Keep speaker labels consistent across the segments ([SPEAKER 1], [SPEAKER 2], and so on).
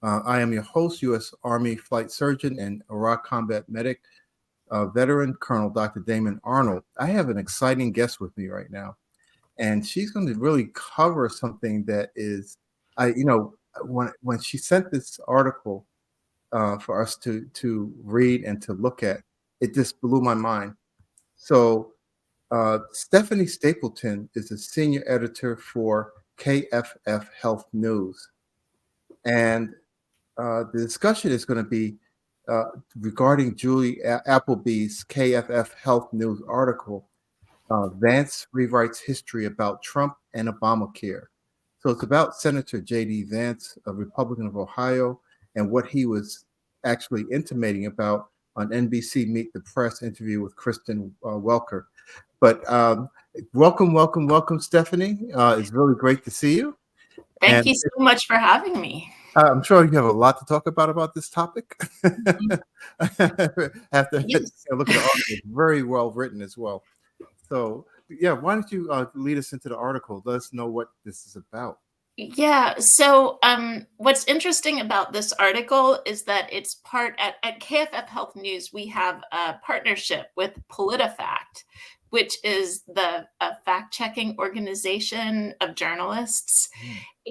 [SPEAKER 1] I am your host, U.S. Army flight surgeon and Iraq combat medic, veteran Colonel Dr. Damon Arnold. I have an exciting guest with me right now, and she's going to really cover something that is, when she sent this article for us to read and to look at, it just blew my mind. So Stephanie Stapleton is a senior editor for KFF Health News. And the discussion is going to be regarding Julie Appleby's KFF Health News article, Vance Rewrites History About Trump and Obamacare. So it's about Senator J.D. Vance, a Republican of Ohio, and what he was actually intimating about on NBC Meet the Press interview with Kristen Welker. But welcome, Stephanie. It's really great to see you.
[SPEAKER 2] Thank you so much for having me.
[SPEAKER 1] I'm sure you have a lot to talk about this topic. Have to look at the article. It's very well written as well. So, yeah, why don't you lead us into the article? Let us know what this is about.
[SPEAKER 2] Yeah. So what's interesting about this article is that it's part at KFF Health News, we have a partnership with PolitiFact, which is the fact-checking organization of journalists.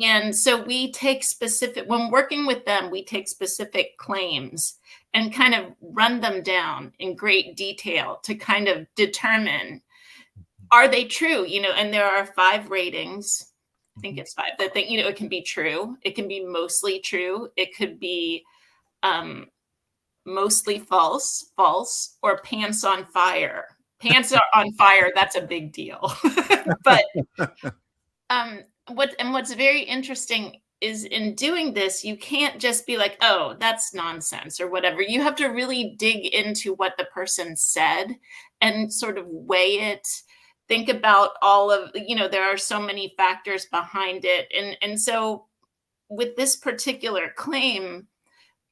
[SPEAKER 2] And so we take when working with them, we take specific claims and kind of run them down in great detail to kind of determine, are they true? And there are 5 ratings. I think it's 5. That thing, it can be true. It can be mostly true. It could be mostly false, or pants on fire. Pants are on fire. That's a big deal. But what's very interesting is in doing this, you can't just be like, oh, that's nonsense or whatever. You have to really dig into what the person said and sort of weigh it. Think about all of, there are so many factors behind it. And so with this particular claim,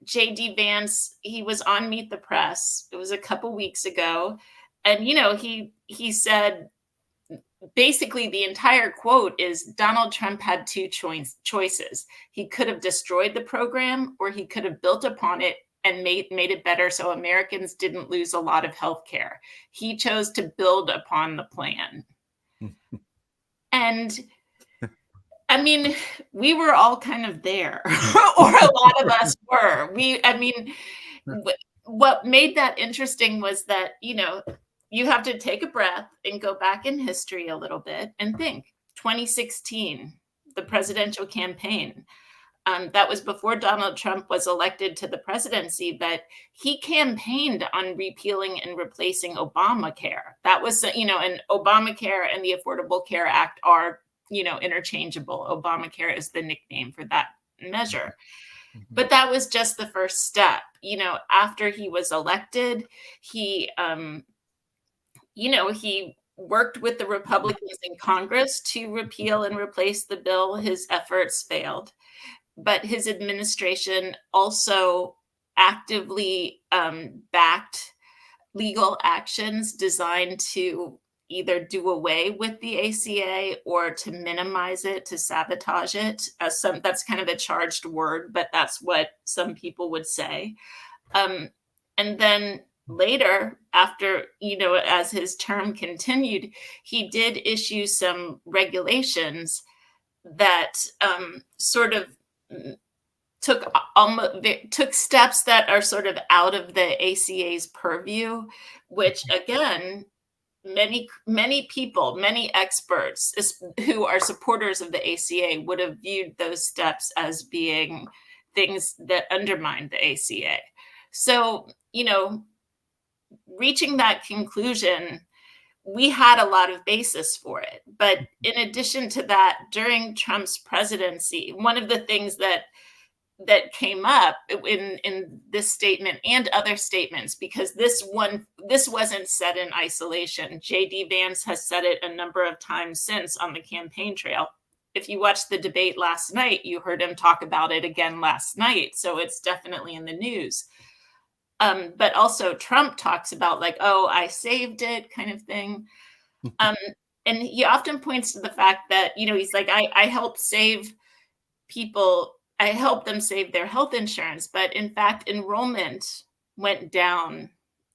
[SPEAKER 2] J.D. Vance, he was on Meet the Press. It was a couple weeks ago. And, he said, basically the entire quote is Donald Trump had 2 choices. He could have destroyed the program, or he could have built upon it and made it better so Americans didn't lose a lot of health care. He chose to build upon the plan. And I mean, we were all kind of there, or a lot of us were. What made that interesting was that, you have to take a breath and go back in history a little bit and think. 2016, the presidential campaign. That was before Donald Trump was elected to the presidency, but he campaigned on repealing and replacing Obamacare. That was, and Obamacare and the Affordable Care Act are, interchangeable. Obamacare is the nickname for that measure. But that was just the first step. After he was elected, he worked with the Republicans in Congress to repeal and replace the bill. His efforts failed. But his administration also actively backed legal actions designed to either do away with the ACA or to minimize it, to sabotage it. That's kind of a charged word, but that's what some people would say. And then later, after, as his term continued, he did issue some regulations that sort of took steps that are sort of out of the ACA's purview, which again, many people, many experts who are supporters of the ACA would have viewed those steps as being things that undermine the ACA. So, reaching that conclusion, we had a lot of basis for it. But in addition to that, during Trump's presidency, one of the things that came up in this statement and other statements, because this wasn't said in isolation. J.D. Vance has said it a number of times since on the campaign trail. If you watched the debate last night, you heard him talk about it again last night. So it's definitely in the news. But also Trump talks about like, oh, I saved it kind of thing. And he often points to the fact that, he's like, I helped save people I helped them save their health insurance, but in fact, enrollment went down.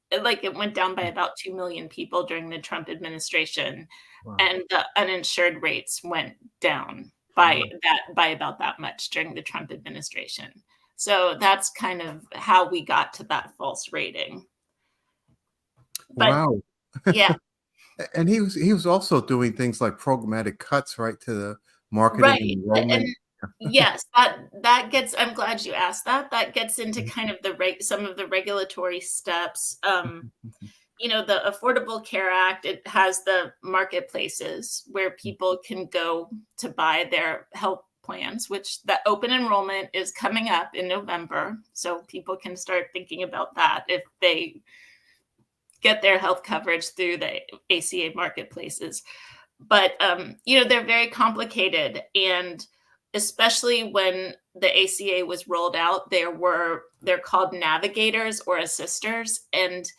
[SPEAKER 2] It went down by about 2 million people during the Trump administration,
[SPEAKER 1] Wow.
[SPEAKER 2] and the uninsured rates went down
[SPEAKER 1] Wow.
[SPEAKER 2] by about that much during the Trump administration. So that's kind of how we got to that false rating. But
[SPEAKER 1] Wow.
[SPEAKER 2] yeah,
[SPEAKER 1] And he was also doing things like programmatic cuts, right, to the marketing and
[SPEAKER 2] right. And
[SPEAKER 1] enrollment.
[SPEAKER 2] yes, that gets, I'm glad you asked that. That gets into
[SPEAKER 1] Mhm,
[SPEAKER 2] kind of some of the regulatory steps.
[SPEAKER 1] mhm,
[SPEAKER 2] The Affordable Care Act, it has the marketplaces where people can go to buy their health plans, which the open enrollment is coming up in November. So people can start thinking about that if they get their health coverage through the ACA marketplaces. But they're very complicated, and especially when the ACA was rolled out, they're called navigators or assisters, and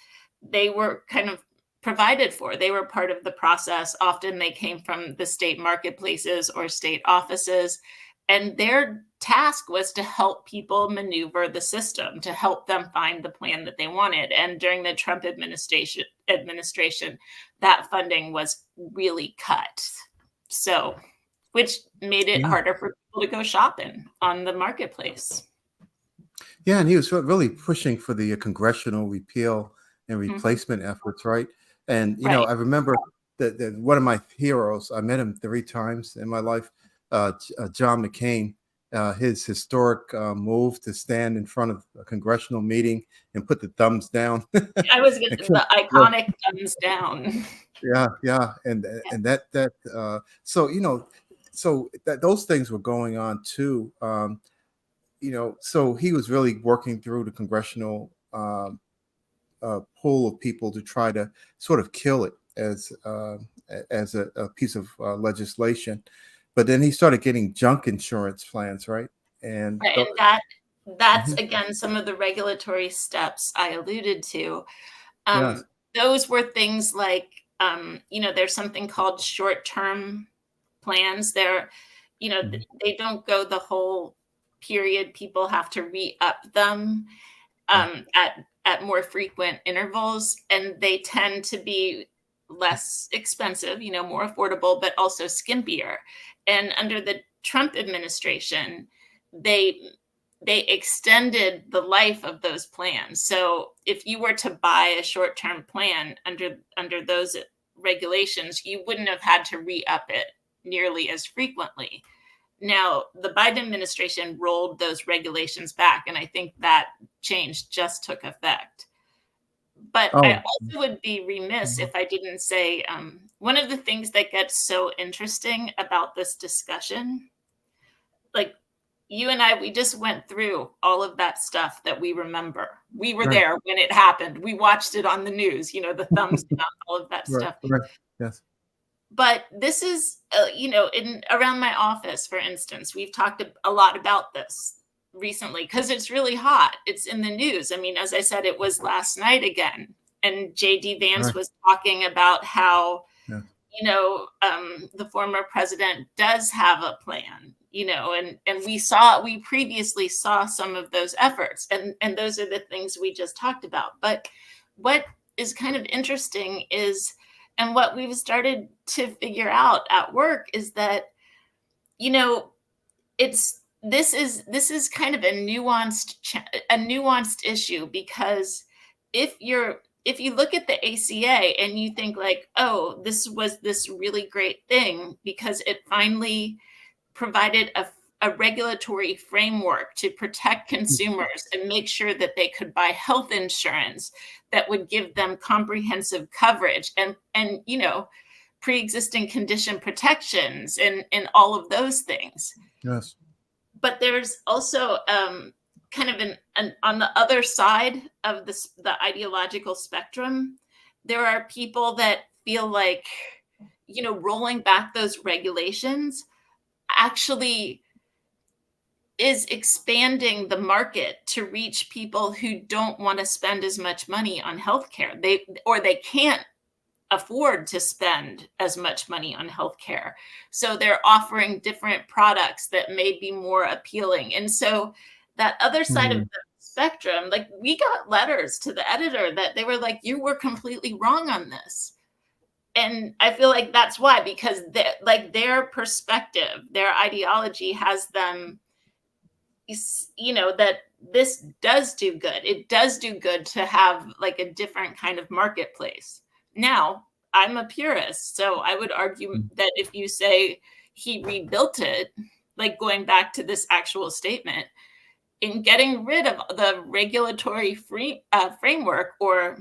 [SPEAKER 2] they were kind of provided for. They were part of the process. Often they came from the state marketplaces or state offices, and their task was to help people maneuver the system, to help them find the plan that they wanted. And during the Trump administration, that funding was really cut. So, which made it
[SPEAKER 1] yeah.
[SPEAKER 2] harder for people to go shopping on the marketplace.
[SPEAKER 1] Yeah, and he was really pushing for the congressional repeal and
[SPEAKER 2] Mhm.
[SPEAKER 1] replacement efforts, right? And
[SPEAKER 2] Right.
[SPEAKER 1] I remember that one of my heroes. I met him 3 times in my life. John McCain, his historic move to stand in front of a congressional meeting and put the thumbs down.
[SPEAKER 2] I was gonna
[SPEAKER 1] And
[SPEAKER 2] the iconic thumbs down.
[SPEAKER 1] yeah, yeah,
[SPEAKER 2] Yeah.
[SPEAKER 1] and so so that those things were going on too. So he was really working through the congressional pool of people to try to sort of kill it as a piece of legislation. But then he started getting junk insurance plans, right? And
[SPEAKER 2] Right, and that's
[SPEAKER 1] mhm,
[SPEAKER 2] again some of the regulatory steps I alluded to.
[SPEAKER 1] yes,
[SPEAKER 2] Um, those were things like, there's something called short-term plans.
[SPEAKER 1] mhm,
[SPEAKER 2] They don't go the whole period. People have to re-up them
[SPEAKER 1] yeah,
[SPEAKER 2] at more frequent intervals, and they tend to be less expensive, more affordable, but also skimpier. And under the Trump administration, they they extended the life of those plans. So if you were to buy a short-term plan under those regulations, you wouldn't have had to re-up it nearly as frequently. Now, the Biden administration rolled those regulations back, and I think that change just took effect. But I
[SPEAKER 1] oh,
[SPEAKER 2] also would be remiss
[SPEAKER 1] mhm,
[SPEAKER 2] if I didn't say, one of the things that gets so interesting about this discussion, like you and I, we just went through all of that stuff that we remember. We were
[SPEAKER 1] right,
[SPEAKER 2] there when it happened. We watched it on the news, the thumbs down, all of that
[SPEAKER 1] right,
[SPEAKER 2] stuff.
[SPEAKER 1] right, yes,
[SPEAKER 2] But this is, in around my office, for instance, we've talked a lot about this recently because it's really hot. It's in the news. I mean, as I said, it was last night again, and J.D. Vance
[SPEAKER 1] right,
[SPEAKER 2] was talking about how
[SPEAKER 1] yes,
[SPEAKER 2] the former president does have a plan, and we previously saw some of those efforts, and those are the things we just talked about. But what is kind of interesting is, and what we've started to figure out at work is that, you know, this is kind of a nuanced issue because if you look at the ACA and you think like, oh, this was this really great thing because it finally provided a regulatory framework to protect consumers and make sure that they could buy health insurance that would give them comprehensive coverage and pre-existing condition protections and all of those things.
[SPEAKER 1] yes,
[SPEAKER 2] But there's also kind of on the other side of the ideological spectrum, there are people that feel like, rolling back those regulations actually is expanding the market to reach people who don't want to spend as much money on healthcare. They can't afford to spend as much money on healthcare. So they're offering different products that may be more appealing. And so that other side of
[SPEAKER 1] Mhm.
[SPEAKER 2] the spectrum, like we got letters to the editor that they were like, you were completely wrong on this. And I feel like that's why, because like their perspective, their ideology has them, that this does do good. It does do good to have like a different kind of marketplace. Now, I'm a purist, so I would argue that if you say he rebuilt it, like going back to this actual statement, in getting rid of the regulatory framework, or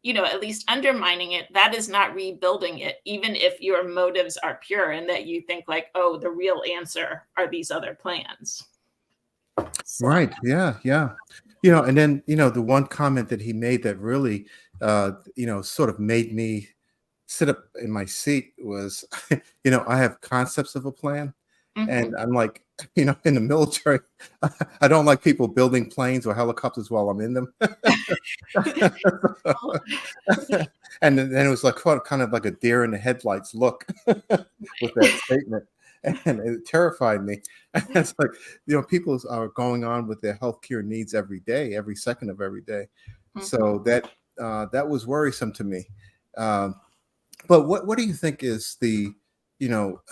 [SPEAKER 2] at least undermining it, that is not rebuilding it, even if your motives are pure and that you think like, oh, the real answer are these other plans. So,
[SPEAKER 1] Right. Yeah. Yeah. And then, the one comment that he made that really, sort of made me sit up in my seat was, I have concepts of a plan. And
[SPEAKER 2] mhm.
[SPEAKER 1] I'm like, in the military, I don't like people building planes or helicopters while I'm in them. And then it was like kind of like a deer in the headlights look with that statement. And it terrified me. It's like, people are going on with their healthcare needs every day, every second of every day. So
[SPEAKER 2] Mhm.
[SPEAKER 1] that was worrisome to me. Um, but what do you think is you know,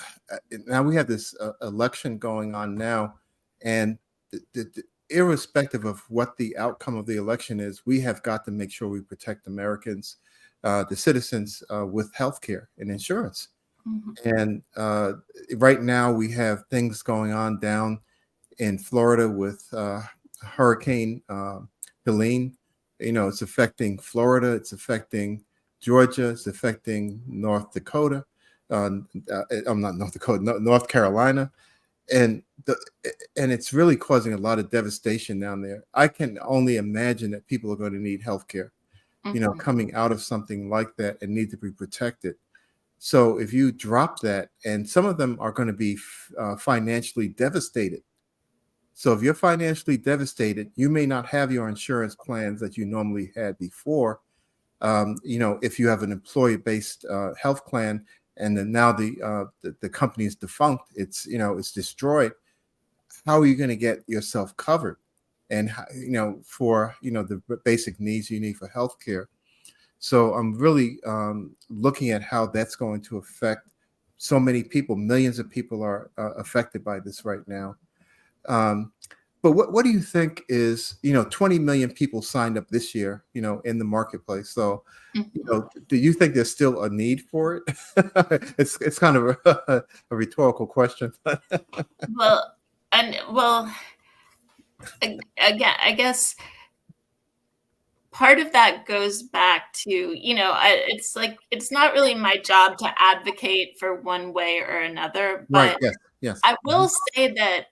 [SPEAKER 1] now we have this election going on now, and irrespective of what the outcome of the election is, we have got to make sure we protect Americans, the citizens, with health care and insurance.
[SPEAKER 2] Mhm.
[SPEAKER 1] And right now we have things going on down in Florida with Hurricane Helene. It's affecting Florida, it's affecting Georgia, it's affecting North Dakota. I'm not North Dakota, North Carolina, and it's really causing a lot of devastation down there. I can only imagine that people are going to need health care,
[SPEAKER 2] Mhm.
[SPEAKER 1] coming out of something like that and need to be protected. So if you drop that, and some of them are going to be financially devastated. So if you're financially devastated, you may not have your insurance plans that you normally had before. If you have an employee-based health plan, and then now the company is defunct, it's destroyed. How are you going to get yourself covered? And for the basic needs you need for healthcare. So I'm really looking at how that's going to affect so many people. Millions of people are affected by this right now. Um, but what do you think is, 20 million people signed up this year, in the marketplace. So,
[SPEAKER 2] Mhm.
[SPEAKER 1] do you think there's still a need for it? It's kind of a rhetorical question.
[SPEAKER 2] Well, again, I guess part of that goes back to, it's like it's not really my job to advocate for one way or another,
[SPEAKER 1] Right.
[SPEAKER 2] but
[SPEAKER 1] Yes. Yes.
[SPEAKER 2] I will say that,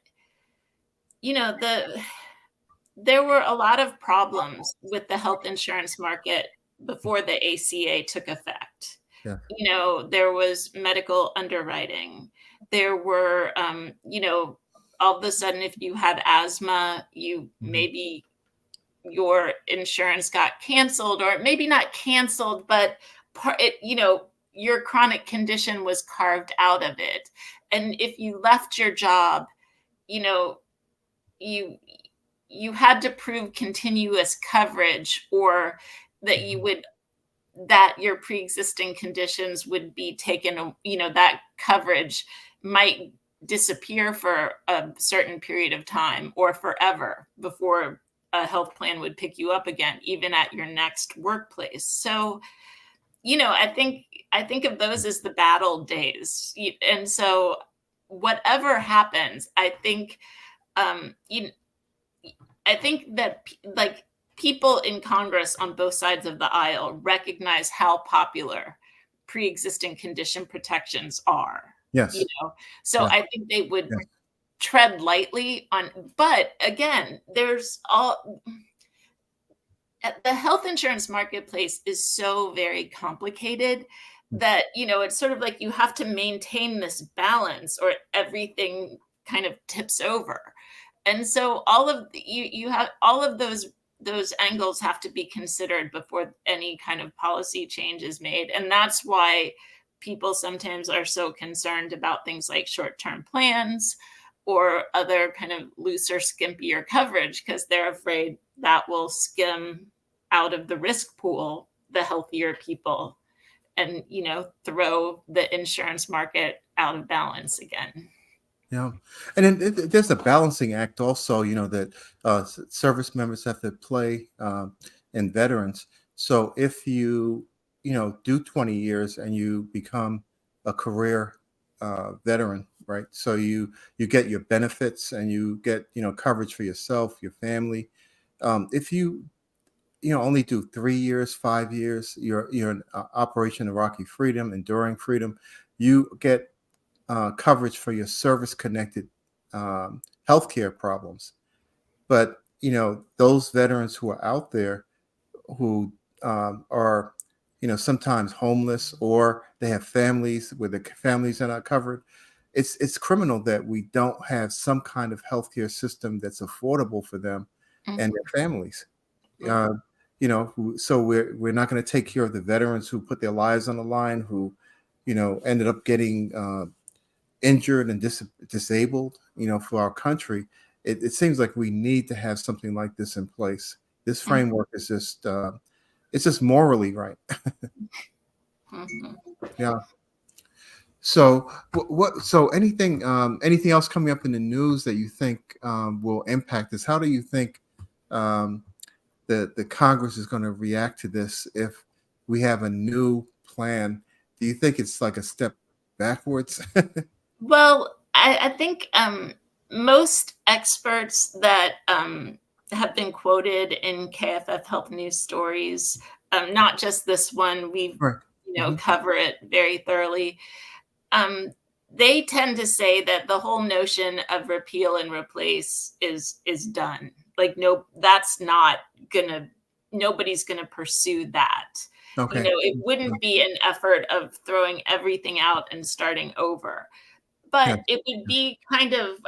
[SPEAKER 2] there were a lot of problems with the health insurance market before the ACA took effect.
[SPEAKER 1] Yeah.
[SPEAKER 2] There was medical underwriting. There were, all of a sudden, if you had asthma, you
[SPEAKER 1] Mhm.
[SPEAKER 2] maybe your insurance got canceled, or maybe not canceled, but your chronic condition was carved out of it. And if you left your job, you know, you you had to prove continuous coverage, or that you
[SPEAKER 1] Mhm.
[SPEAKER 2] would that your pre-existing conditions would be taken, that coverage might disappear for a certain period of time or forever before a health plan would pick you up again, even at your next workplace. So, I think of those as the battle days. And so whatever happens, um, you, I think that like people in Congress on both sides of the aisle recognize how popular pre-existing condition protections are. You
[SPEAKER 1] Yes.
[SPEAKER 2] know, so
[SPEAKER 1] Yes.
[SPEAKER 2] I think they would
[SPEAKER 1] Yes.
[SPEAKER 2] tread lightly on. But again, the health insurance marketplace is so very complicated that it's sort of like you have to maintain this balance, or everything kind of tips over. And so you have all of those those angles have to be considered before any kind of policy change is made. And that's why people sometimes are so concerned about things like short-term plans or other kind of looser, skimpier coverage, because they're afraid that will skim out of the risk pool the healthier people and, throw the insurance market out of balance again.
[SPEAKER 1] Yeah, and then there's a balancing act also, that service members have to play, and veterans. So if you, do 20 years and you become a career veteran, right? So you get your benefits and you get, coverage for yourself, your family. If you, only do 3 years, 5 years, you're in Operation Iraqi Freedom, Enduring Freedom, you get coverage for your service-connected healthcare problems. But those veterans who are out there who are sometimes homeless, or they have families where the families are not covered. It's criminal that we don't have some kind of healthcare system that's affordable for them and
[SPEAKER 2] Mhm.
[SPEAKER 1] their families.
[SPEAKER 2] Mhm.
[SPEAKER 1] Uh, so we're not going to take care of the veterans who put their lives on the line, who ended up getting injured and disabled, for our country. It seems like we need to have something like this in place. This
[SPEAKER 2] Mhm.
[SPEAKER 1] framework is just it's just morally right.
[SPEAKER 2] Mhm.
[SPEAKER 1] Yeah. So so anything else coming up in the news that you think will impact this? How do you think um, the Congress is going to react to this if we have a new plan? Do you think it's like a step backwards?
[SPEAKER 2] Well, I think most experts that have been quoted in KFF Health news stories, not just this one, we
[SPEAKER 1] Right. Hmm.
[SPEAKER 2] cover it very thoroughly. Um, they tend to say that the whole notion of repeal and replace is done. Like, no, that's not gonna. Nobody's gonna pursue that.
[SPEAKER 1] Okay.
[SPEAKER 2] It wouldn't be an effort of throwing everything out and starting over,
[SPEAKER 1] Yeah.
[SPEAKER 2] but it would be kind of,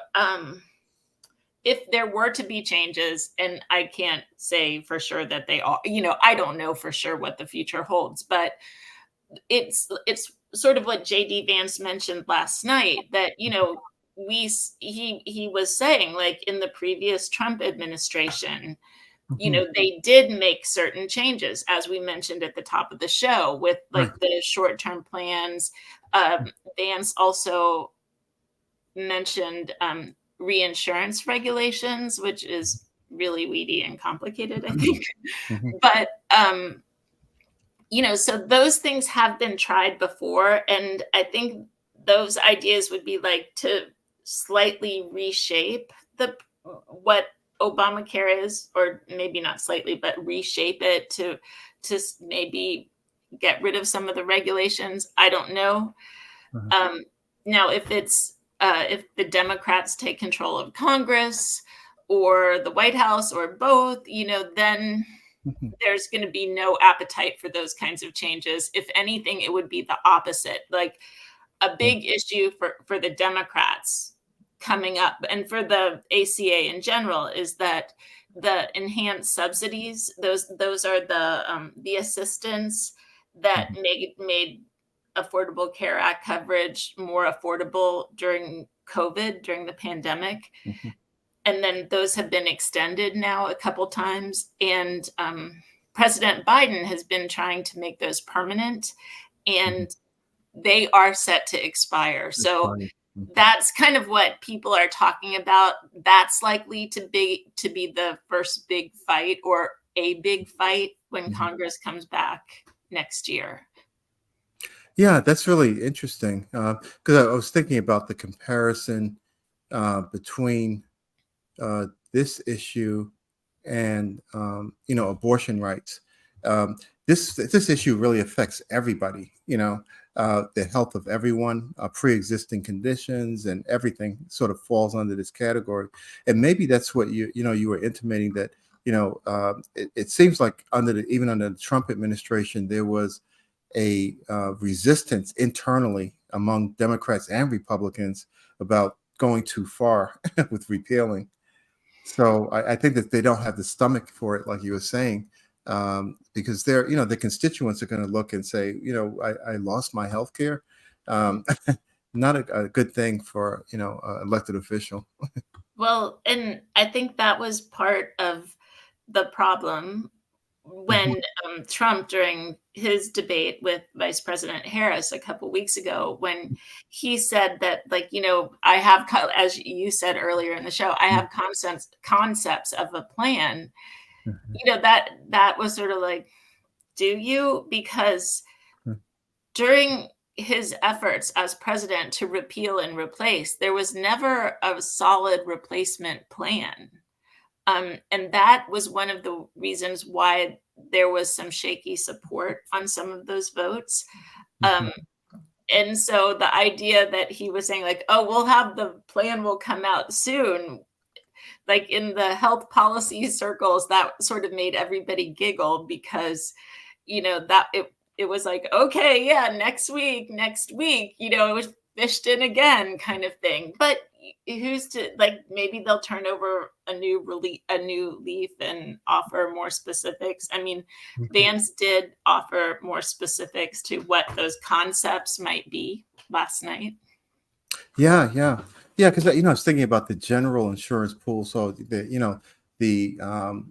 [SPEAKER 2] if there were to be changes, and I can't say for sure that they are, I don't know for sure what the future holds, but it's sort of what JD Vance mentioned last night, that, he was saying, like, in the previous Trump administration,
[SPEAKER 1] Mhm.
[SPEAKER 2] they did make certain changes, as we mentioned at the top of the show, with
[SPEAKER 1] Right.
[SPEAKER 2] like the short-term plans. Vance also mentioned reinsurance regulations, which is really weedy and complicated, I think.
[SPEAKER 1] Mhm.
[SPEAKER 2] But so those things have been tried before, and I think those ideas would be like to slightly reshape the what Obamacare is, or maybe not slightly, but reshape it to maybe get rid of some of the regulations. I don't know.
[SPEAKER 1] Uh-huh.
[SPEAKER 2] Um, Now, if the Democrats take control of Congress or the White House or both, then
[SPEAKER 1] Mhm.
[SPEAKER 2] there's going to be no appetite for those kinds of changes. If anything, it would be the opposite. Like, a
[SPEAKER 1] Yeah.
[SPEAKER 2] big issue for the Democrats coming up, and for the ACA in general, is that the enhanced subsidies, those are the assistance that
[SPEAKER 1] Mhm.
[SPEAKER 2] made Affordable Care Act coverage more affordable during COVID, during the pandemic.
[SPEAKER 1] Mhm.
[SPEAKER 2] And then those have been extended now a couple times. And President Biden has been trying to make those permanent,
[SPEAKER 1] Mhm.
[SPEAKER 2] and they are set to expire.
[SPEAKER 1] It's
[SPEAKER 2] So
[SPEAKER 1] fine. Mhm.
[SPEAKER 2] that's kind of what people are talking about. That's likely to be the first big fight, or a big fight, when
[SPEAKER 1] Mhm.
[SPEAKER 2] Congress comes back next year.
[SPEAKER 1] Yeah, that's really interesting because I was thinking about the comparison between this issue and abortion rights. This issue really affects everybody. The health of everyone, pre-existing conditions, and everything sort of falls under this category. And maybe that's what you were intimating, that it seems like even under the Trump administration there was a resistance internally among Democrats and Republicans about going too far with repealing. So I think that they don't have the stomach for it, like you were saying, because their constituents are going to look and say, I lost my health care. Um, not a good thing for, an elected official.
[SPEAKER 2] Well, and I think that was part of the problem
[SPEAKER 1] Mhm,
[SPEAKER 2] when Trump, during his debate with Vice President Harris a couple weeks ago, when he said that, like, I have, as you said earlier in the show, I have concepts of a plan.
[SPEAKER 1] mhm,
[SPEAKER 2] That was sort of like, do you? Because
[SPEAKER 1] mhm,
[SPEAKER 2] during his efforts as president to repeal and replace, there was never a solid replacement plan. And that was one of the reasons why there was some shaky support on some of those votes. Um,
[SPEAKER 1] mhm,
[SPEAKER 2] and so the idea that he was saying, like, oh, the plan will come out soon, like in the health policy circles, that sort of made everybody giggle because, that it was like, okay, yeah, next week, it was fished in again kind of thing. But who's to, like, maybe they'll turn over a new leaf and offer more specifics. I mean,
[SPEAKER 1] mhm.
[SPEAKER 2] Vance did offer more specifics to what those concepts might be last night.
[SPEAKER 1] Yeah, yeah, yeah. Because I was thinking about the general insurance pool. So the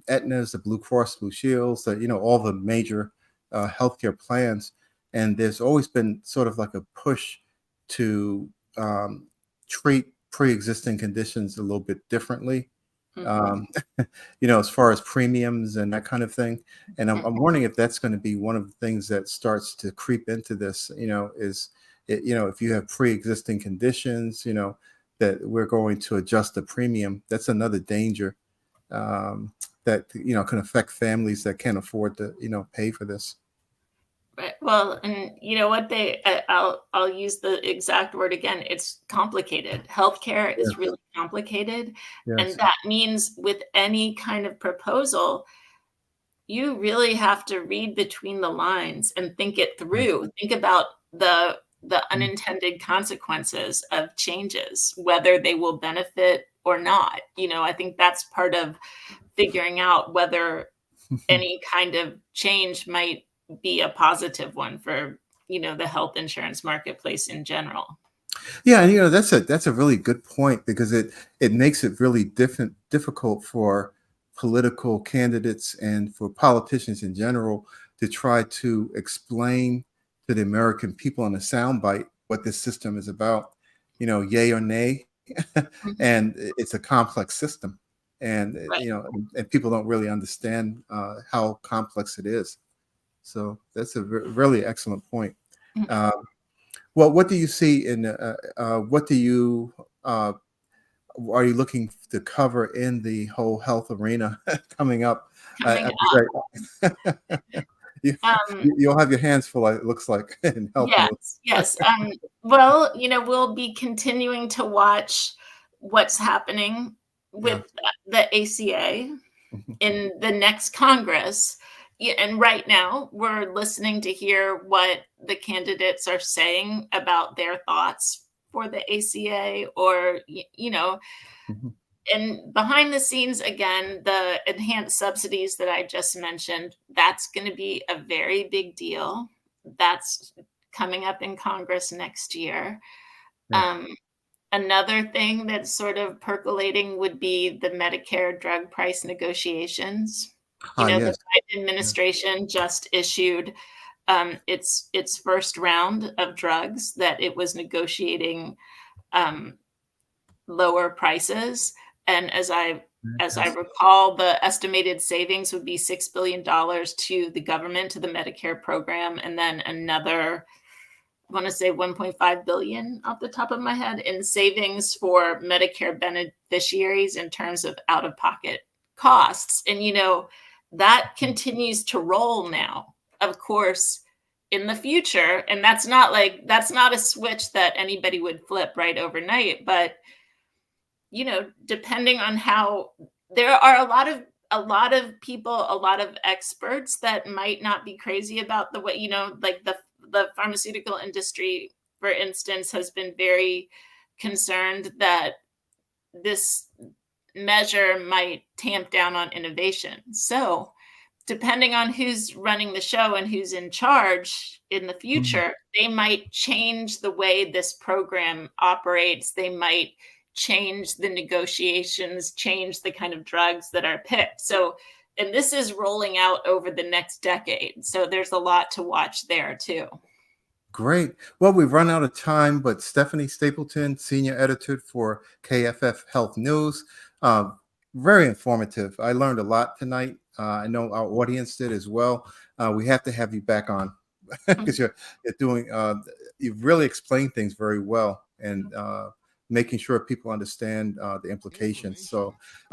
[SPEAKER 1] Aetna's, the Blue Cross Blue Shields, all the major healthcare plans, and there's always been sort of like a push to um, treat pre-existing conditions a little bit differently.
[SPEAKER 2] Mhm.
[SPEAKER 1] Um, as far as premiums and that kind of thing. And I'm wondering if that's going to be one of the things that starts to creep into this, is it, if you have pre-existing conditions, that we're going to adjust the premium. That's another danger that, can affect families that can't afford to, pay for this.
[SPEAKER 2] Right. Well, and you know what I'll use the exact word again. It's complicated. Healthcare is
[SPEAKER 1] Yeah.
[SPEAKER 2] really complicated, and
[SPEAKER 1] Yes.
[SPEAKER 2] that means with any kind of proposal, you really have to read between the lines and think it
[SPEAKER 1] Mm,
[SPEAKER 2] through. Think about the
[SPEAKER 1] mm,
[SPEAKER 2] unintended consequences of changes, whether they will benefit or not. I think that's part of figuring out whether any kind of change might be a positive one for, the health insurance marketplace in general.
[SPEAKER 1] Yeah, and that's a really good point because it makes it really difficult for political candidates and for politicians in general to try to explain to the American people in a soundbite what this system is about, yay or nay.
[SPEAKER 2] Mhm.
[SPEAKER 1] And it's a complex system, and
[SPEAKER 2] Right.
[SPEAKER 1] and people don't really understand how complex it is. So that's a really excellent point.
[SPEAKER 2] Mhm.
[SPEAKER 1] Um, well, what do you see in what do you are you looking to cover in the whole health arena coming up
[SPEAKER 2] Coming
[SPEAKER 1] at the great? you,
[SPEAKER 2] um,
[SPEAKER 1] you'll have your hands full, it looks like, in health
[SPEAKER 2] yes,
[SPEAKER 1] news.
[SPEAKER 2] yes. Well, we'll be continuing to watch what's happening
[SPEAKER 1] Yeah.
[SPEAKER 2] with the ACA in the next Congress. Yeah, and right now, we're listening to hear what the candidates are saying about their thoughts for the ACA, or,
[SPEAKER 1] Mhm.
[SPEAKER 2] and behind the scenes, again, the enhanced subsidies that I just mentioned, that's going to be a very big deal. That's coming up in Congress next year.
[SPEAKER 1] Yeah.
[SPEAKER 2] Um, Another thing that's sort of percolating would be the Medicare drug price negotiations. The
[SPEAKER 1] Yes.
[SPEAKER 2] Biden
[SPEAKER 1] Yeah.
[SPEAKER 2] administration just issued its first round of drugs that it was negotiating um, lower prices. And as I
[SPEAKER 1] Fantastic.
[SPEAKER 2] recall, the estimated savings would be $6 billion to the government, to the Medicare program, and then another, I want to say 1.5 billion off the top of my head in savings for Medicare beneficiaries in terms of out-of-pocket costs. And that continues to roll now. Of course, in the future, and that's not a switch that anybody would flip right overnight, but depending on how, there are a lot of people, a lot of experts that might not be crazy about the way, like the pharmaceutical industry, for instance, has been very concerned that this measure might tamp down on innovation. So depending on who's running the show and who's in charge in the
[SPEAKER 1] Mhm.
[SPEAKER 2] future, they might change the way this program operates. They might change the negotiations, change the kind of drugs that are picked. So, and this is rolling out over the next decade. So there's a lot to watch there too.
[SPEAKER 1] Great. Well, we've run out of time, but Stephanie Stapleton, senior editor for KFF Health News, uh, very informative. I learned a lot tonight. I know our audience did as well. We have to have you back on because you're doing, you've really explained things very well and making sure people understand the implications. So